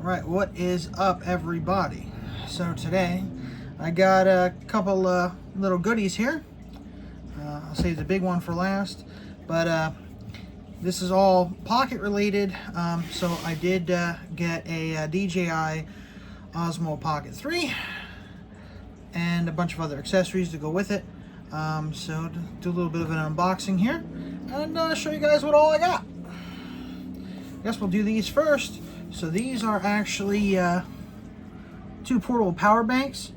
Right, what is up, everybody? So today I got a couple little goodies here. I'll save the big one for last, but this is all pocket related. So I did get a DJI Osmo Pocket 3 and a bunch of other accessories to go with it. So do a little bit of an unboxing here and show you guys what all I got. I guess we'll do these first. So these are actually two portable power banks.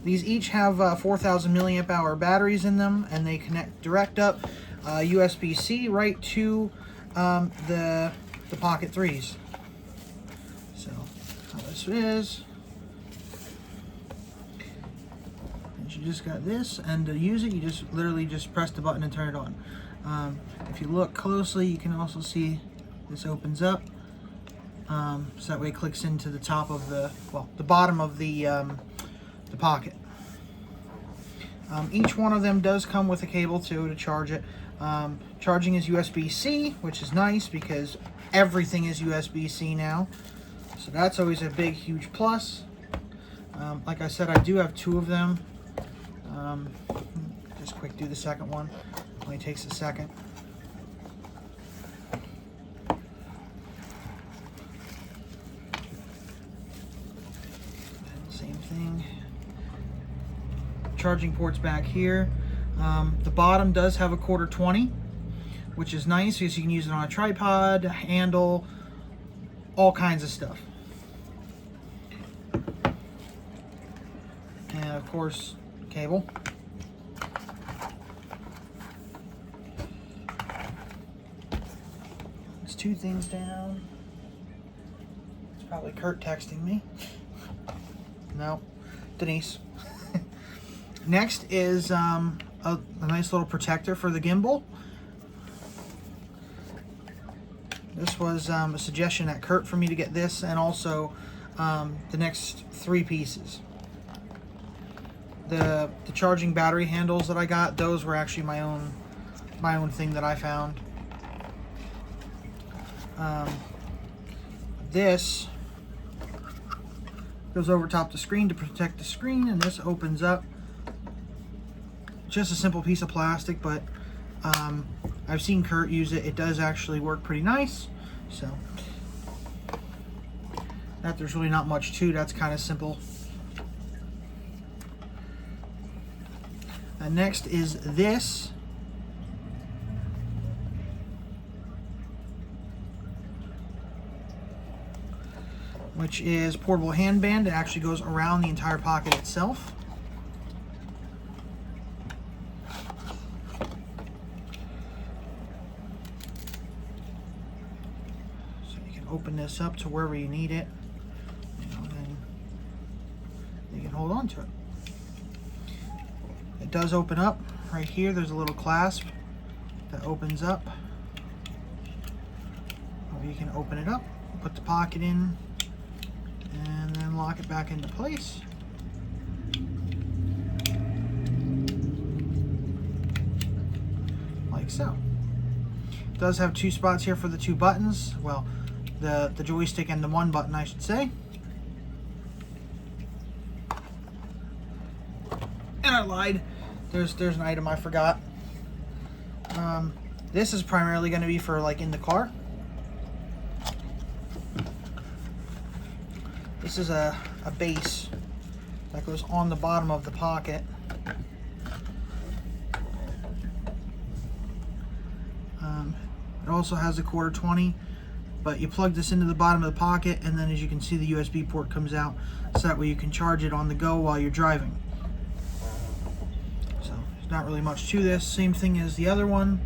These each have 4,000 milliamp hour batteries in them, and they connect direct up USB-C right to the Pocket 3s. So how this is, you just got this, and to use it, you just literally just press the button and turn it on. If you look closely, you can also see this opens up. So that way it clicks into the top of the bottom of the Pocket. Each one of them does come with a cable too to charge it. Charging is USB-C, which is nice because everything is USB-C now. So that's always a big, huge plus. Like I said, I do have two of them. Just quick do the second one. Only takes a second. Same thing. Charging ports back here. The bottom does have a 1/4-20, which is nice because you can use it on a tripod, handle, all kinds of stuff. And of course, cable. There's two things down. It's probably Kurt texting me. No, Denise. Next is a nice little protector for the gimbal. This was a suggestion at Kurt for me to get this, and also the next three pieces. The charging battery handles that I got, those were actually my own thing that I found. This goes over top the screen to protect the screen, and this opens up. Just a simple piece of plastic, but I've seen Kurt use it. It does actually work pretty nice. So that there's really not much to. That's kind of simple. And next is this. Which is portable handband. It actually goes around the entire pocket itself. So you can open this up to wherever you need it, and you can hold on to it. It does open up right here. There's a little clasp that opens up. Or you can open it up, put the pocket in, and then lock it back into place. Like so. It does have two spots here for the two buttons. Well, the joystick and the one button, I should say. And I lied. There's an item I forgot. This is primarily going to be for like in the car. This is a base that goes on the bottom of the pocket. It also has a 1/4-20, but you plug this into the bottom of the pocket, and then as you can see, the USB port comes out, so that way you can charge it on the go while you're driving. So there's not really much to this. Same thing as the other one.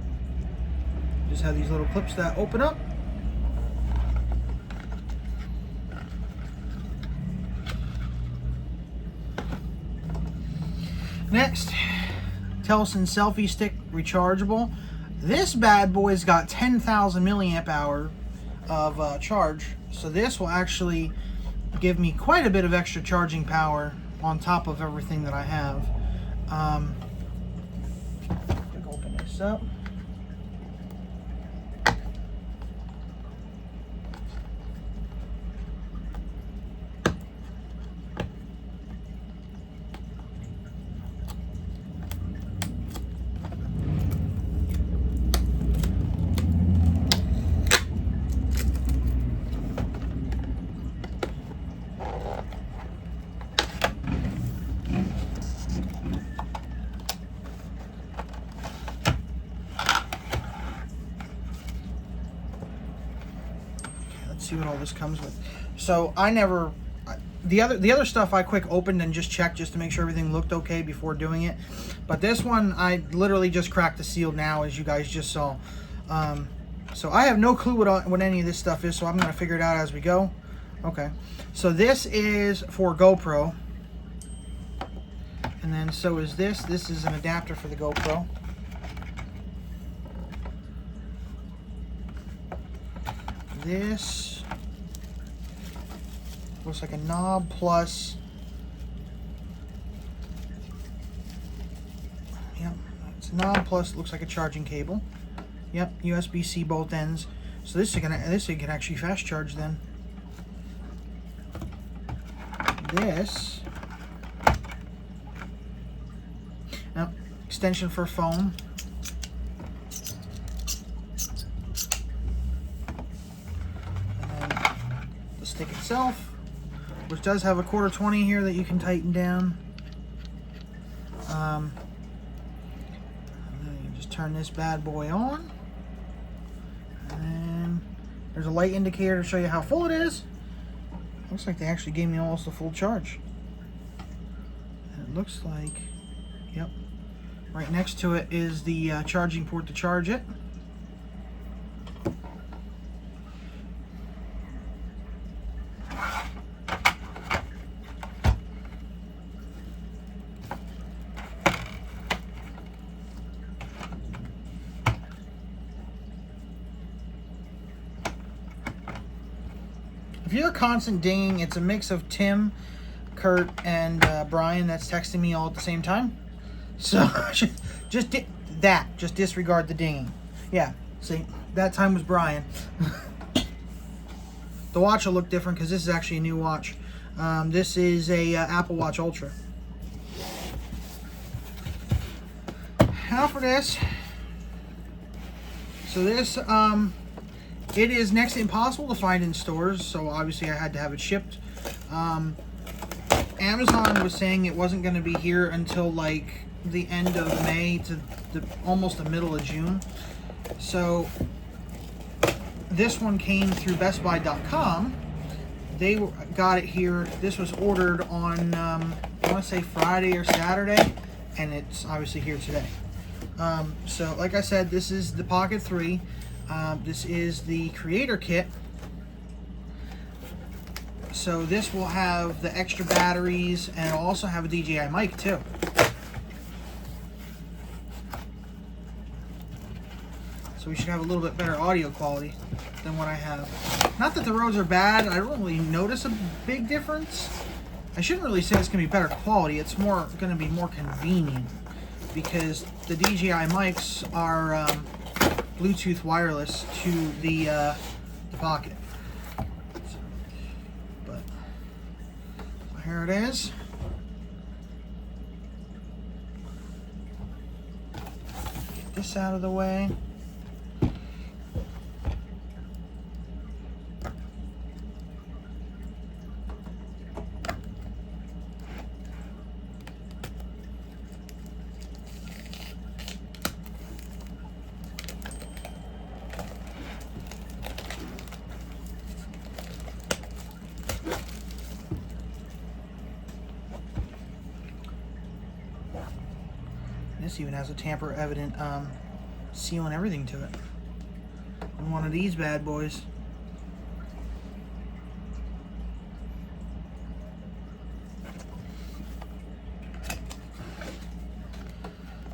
Just have these little clips that open up. Next, Telson selfie stick rechargeable. This bad boy's got 10,000 milliamp hour of charge, so this will actually give me quite a bit of extra charging power on top of everything that I have. Open this up. let's see what all this comes with. So I never, the other stuff I quick opened and just checked just to make sure everything looked okay before doing it. But this one, I literally just cracked the seal now, as you guys just saw. So I have no clue what any of this stuff is, so I'm going to figure it out as we go. Okay, so this is for GoPro. And then so is this. This is an adapter for the GoPro. This looks like a knob plus, yep, it's a knob plus, looks like a charging cable. Yep, USB-C both ends. So this thing can actually fast charge then. This, yep, extension for phone. Stick itself, which does have a 1/4-20 here that you can tighten down. And then you just turn this bad boy on, and then there's a light indicator to show you how full it is. Looks like they actually gave me almost a full charge. And it looks like, yep, right next to it is the charging port to charge it. If you're a constant dinging, it's a mix of Tim, Kurt, and Brian that's texting me all at the same time. So just disregard the dinging. Yeah, see, that time was Brian. The watch will look different because this is actually a new watch. This is a Apple Watch Ultra. Now for this. So this, it is next to impossible to find in stores, so obviously I had to have it shipped. Amazon was saying it wasn't going to be here until like the end of May to almost the middle of June. So this one came through BestBuy.com. They got it here. This was ordered on, I want to say Friday or Saturday, and it's obviously here today. So like I said, this is the Pocket 3. This is the creator kit. So this will have the extra batteries, and it'll also have a DJI mic too. So we should have a little bit better audio quality than what I have. Not that the Rodes are bad, I don't really notice a big difference. I shouldn't really say it's going to be better quality, it's more going to be more convenient, because the DJI mics are Bluetooth wireless to the Pocket. But so here it is. Get this out of the way. This even has a tamper-evident seal and everything to it. And one of these bad boys.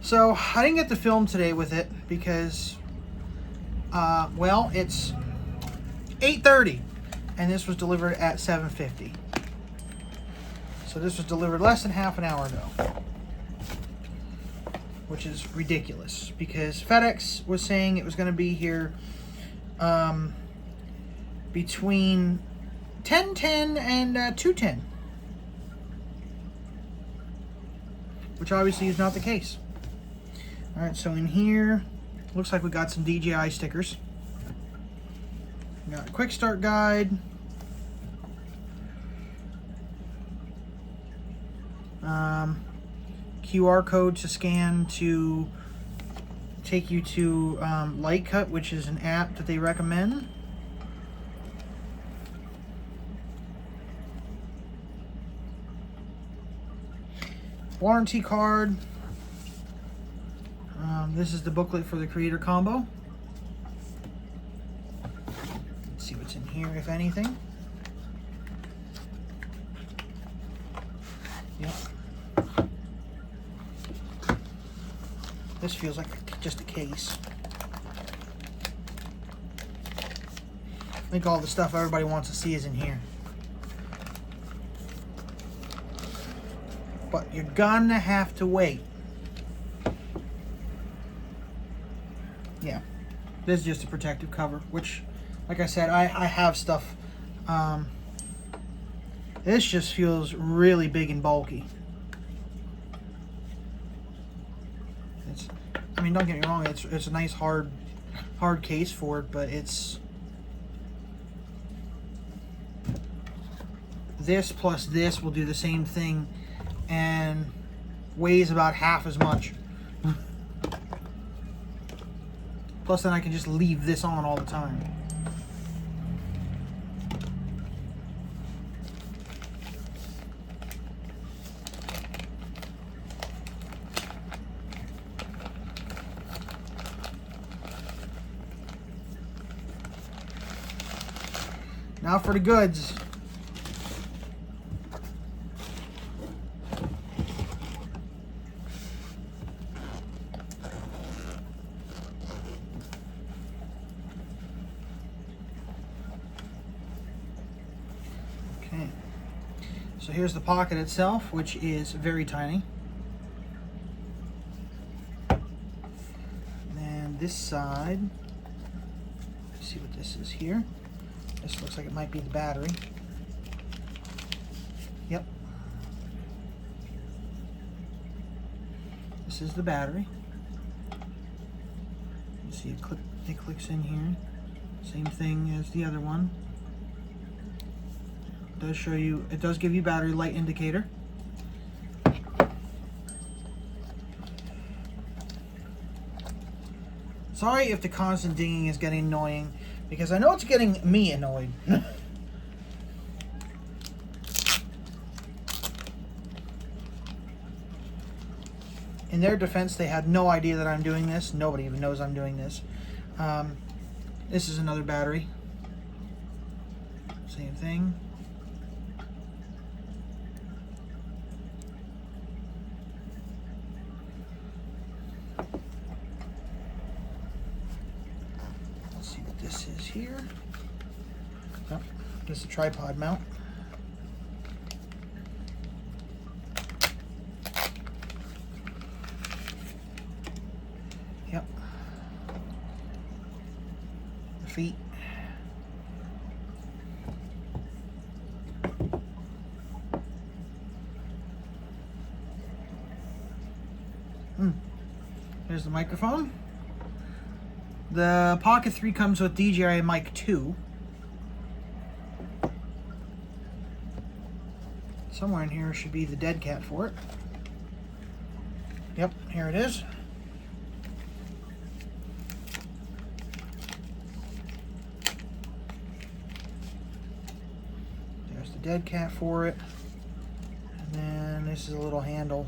So I didn't get to film today with it because, well, it's 8:30, and this was delivered at 7:50. So this was delivered less than half an hour ago, which is ridiculous because FedEx was saying it was going to be here between 10:10 and 2:10, which obviously is not the case. All right, so in here, looks like we got some DJI stickers. We got a quick start guide. QR code to scan to take you to Lightcut, which is an app that they recommend. warranty card. This is the booklet for the Creator Combo. Let's see what's in here, if anything. Yep. This feels like just a case. I think all the stuff everybody wants to see is in here. But you're gonna have to wait. Yeah, this is just a protective cover, which, like I said, I have stuff. This just feels really big and bulky. I mean, don't get me wrong, it's a nice hard case for it, but it's this plus this will do the same thing and weighs about half as much. Plus then I can just leave this on all the time. Now for the goods. Okay, so here's the pocket itself, which is very tiny. And this side, let's see what this is here. This looks like it might be the battery. Yep. This is the battery. You see it clicks in here. Same thing as the other one. It does show you, it does give you battery light indicator. Sorry if the constant dinging is getting annoying, because I know it's getting me annoyed. In their defense, they had no idea that I'm doing this. Nobody even knows I'm doing this. This is another battery. Same thing. This is here. Oh, this is a tripod mount. Yep. The feet. There's the microphone. The Pocket 3 comes with DJI Mic 2. Somewhere in here should be the dead cat for it. Yep, here it is. There's the dead cat for it. And then this is a little handle,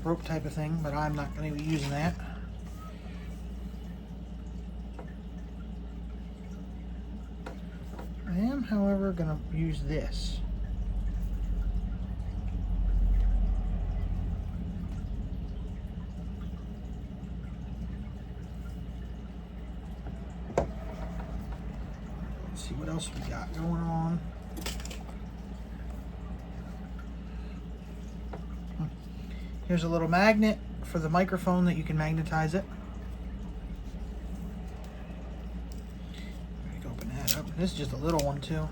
rope type of thing, but I'm not going to be using that. I am, however, going to use this. Let's see what else we got going on. Here's a little magnet for the microphone that you can magnetize it. This is just a little one too.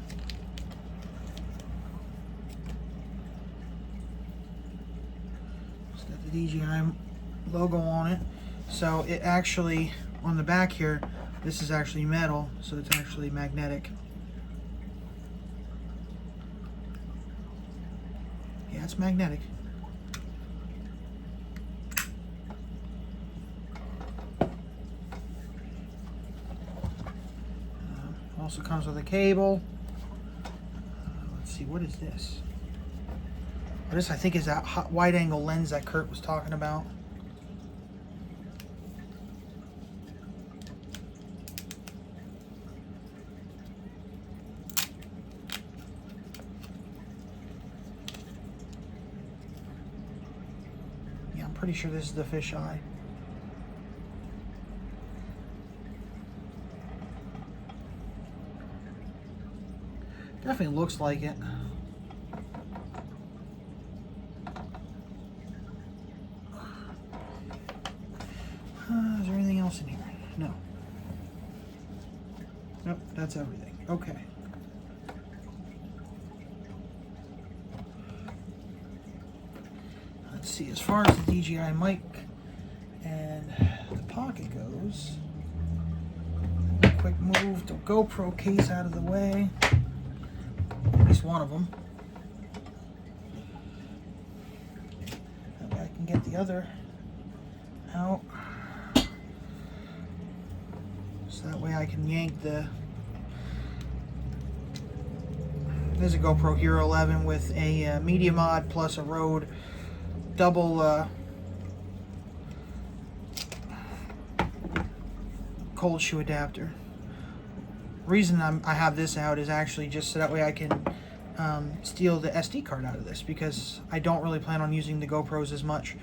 It's got the DJI logo on it. So it actually, on the back here, this is actually metal, so it's actually magnetic. Yeah, it's magnetic. Also comes with a cable. Let's see, what is this? This, I think, is that wide angle lens that Kurt was talking about. Yeah, I'm pretty sure this is the fisheye. Definitely looks like it. Is there anything else in here? No. Nope, that's everything. Okay. Let's see, as far as the DJI mic and the Pocket goes, a quick move the GoPro case out of the way. At least one of them. That way I can get the other out. So that way I can yank the... There's a GoPro Hero 11 with a media mod plus a Rode double cold shoe adapter. Reason I have this out is actually just so that way I can steal the SD card out of this, because I don't really plan on using the GoPros as much.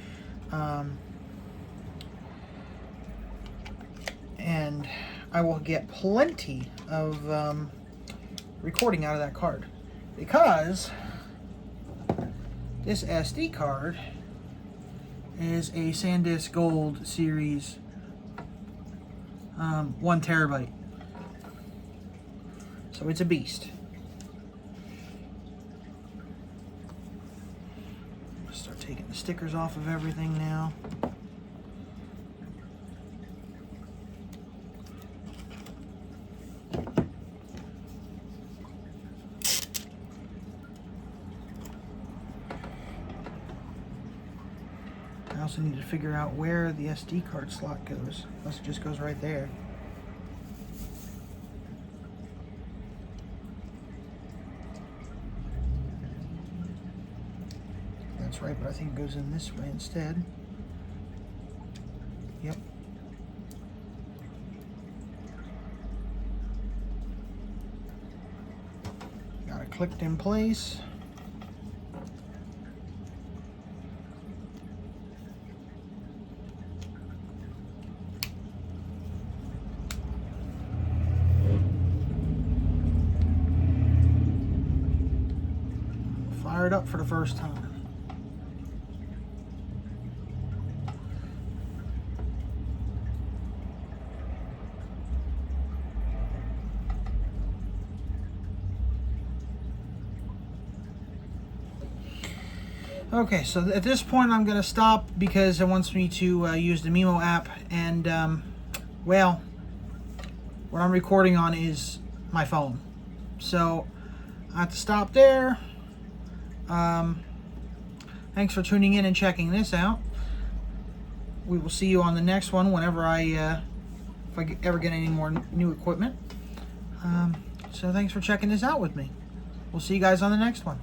And I will get plenty of recording out of that card, because this SD card is a SanDisk Gold Series 1 terabyte. So it's a beast. Start taking the stickers off of everything now. I also need to figure out where the SD card slot goes. Unless it just goes right there. That's right, but I think it goes in this way instead. Yep. Got it clicked in place. Fire it up for the first time. Okay, so at this point I'm going to stop because it wants me to use the Mimo app, and well, what I'm recording on is my phone. So I have to stop there. Thanks for tuning in and checking this out. We will see you on the next one whenever if I ever get any more new equipment. So thanks for checking this out with me. We'll see you guys on the next one.